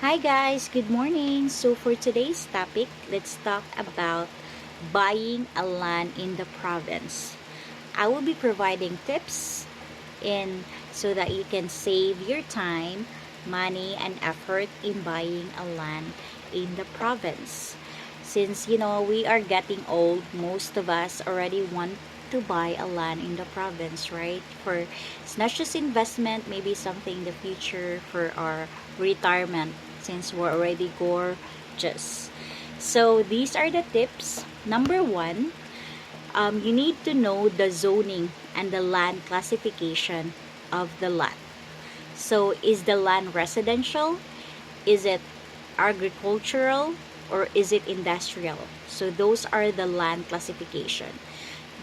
Hi guys, good morning. So for today's topic, let's talk about buying a land in the province. I will be providing tips in so that you can save your time, money and effort in buying a land in the province. Since we are getting old, most of us already want to buy a land in the province, right? For it's not just investment, maybe something in the future for our retirement since we're already gorgeous. So these are the tips. Number one, you need to know the zoning and the land classification of the lot. So is the land residential? Is it agricultural? Or is it industrial? So those are the land classification.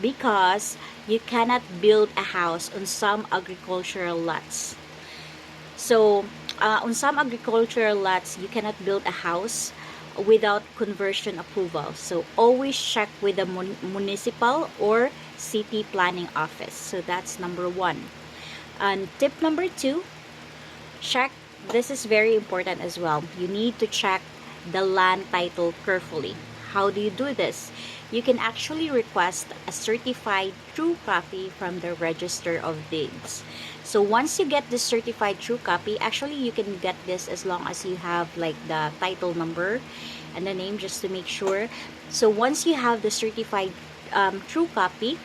Because you cannot build a house on some agricultural lots. So on some agricultural lots, you cannot build a house without conversion approval. So always check with the municipal or city planning office. So that's number one. And tip number two, check, this is very important as well. You need to check the land title carefully. How do you do this? You can actually request a certified true copy from the Register of Deeds. So once you get this certified true copy, actually you can get this as long as you have like the title number and the name, just to make sure. So once you have the certified true copy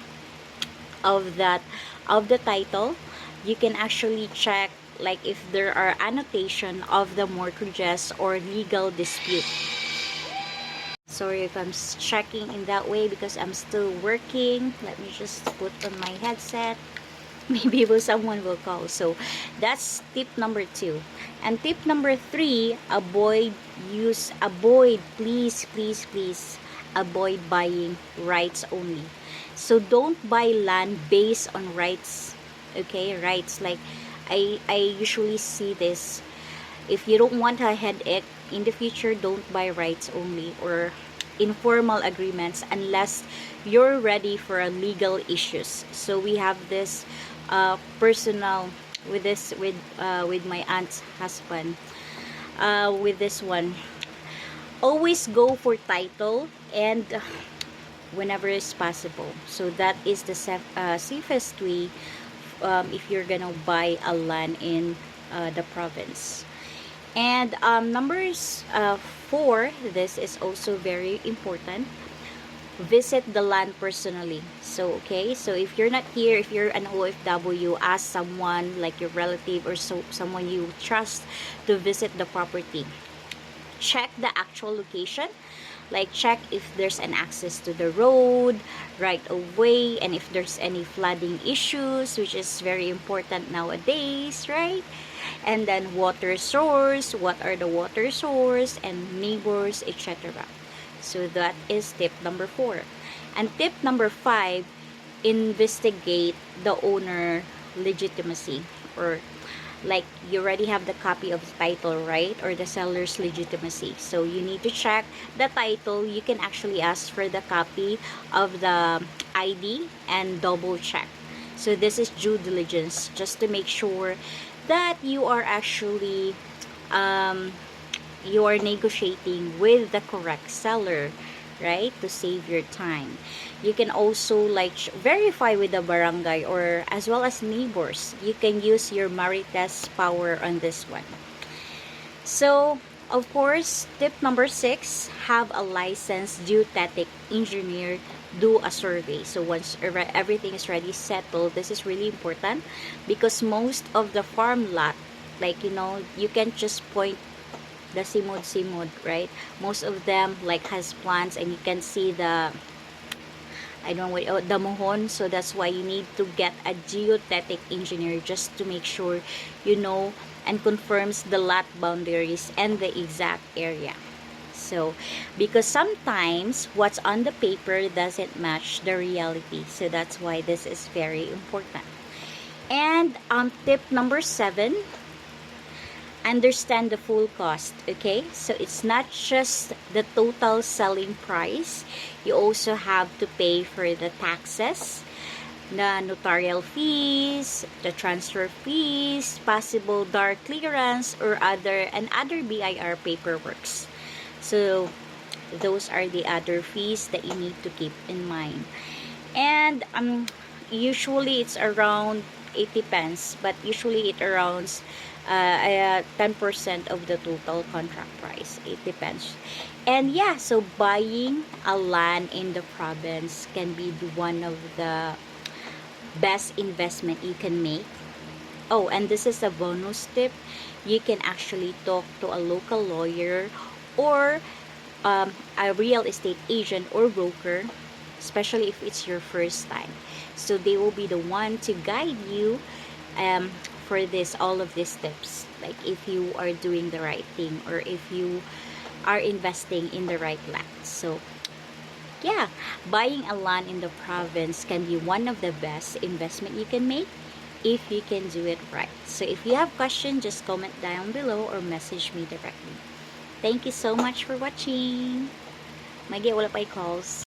of the title, you can actually check like if there are annotation of the mortgages or legal dispute. Sorry if I'm checking in that way because I'm still working. Let me just put on my headset. Maybe someone will call. So that's tip number two. And tip number three, please avoid buying rights only. So don't buy land based on rights. Okay, rights, like I usually see this. If you don't want a headache in the future, don't buy rights only or informal agreements unless you're ready for a legal issues. So we have this personal with my aunt's husband, with this one. Always go for title and whenever is possible. So that is the safest way if you're gonna buy a land in the province. And numbers 4, this is also very important. Visit the land personally. So okay, so if you're not here, if you're an OFW, ask someone like your relative or someone you trust to visit the property. Check the actual location, like check if there's an access to the road right of way, and if there's any flooding issues, which is very important nowadays, right? And then water source, what are the water source and neighbors, etc. So that is tip number 4. And tip number 5, investigate the owner legitimacy, or like you already have the copy of the title, right? Or the seller's legitimacy. So you need to check the title. You can actually ask for the copy of the ID and double check. So this is due diligence, just to make sure that you are actually you are negotiating with the correct seller, right? To save your time. You can also like verify with the barangay or as well as neighbors. You can use your Marites power on this one. So of course, tip number 6, have a licensed geodetic engineer do a survey. So once everything is ready settled, this is really important because most of the farm lot, like you can't just point the simod, right? Most of them like has plants and you can see the, I don't know what, the mohon. So that's why you need to get a geodetic engineer just to make sure and confirms the lot boundaries and the exact area. So because sometimes what's on the paper doesn't match the reality, so that's why this is very important. And tip number 7, understand the full cost. Okay, so it's not just the total selling price, you also have to pay for the taxes, the notarial fees, the transfer fees, possible dark clearance, or other BIR paperworks. So those are the other fees that you need to keep in mind. And usually it's around 80 pence, but usually it around 10% of the total contract price. It depends. And yeah, so buying a land in the province can be one of the best investment you can make. Oh, and this is a bonus tip. You can actually talk to a local lawyer or a real estate agent or broker, especially if it's your first time. So they will be the one to guide you um, for all of these tips. Like if you are doing the right thing or if you are investing in the right land. So yeah, buying a land in the province can be one of the best investment you can make if you can do it right. So if you have questions, just comment down below or message me directly. Thank you so much for watching. Magi, wala pa calls.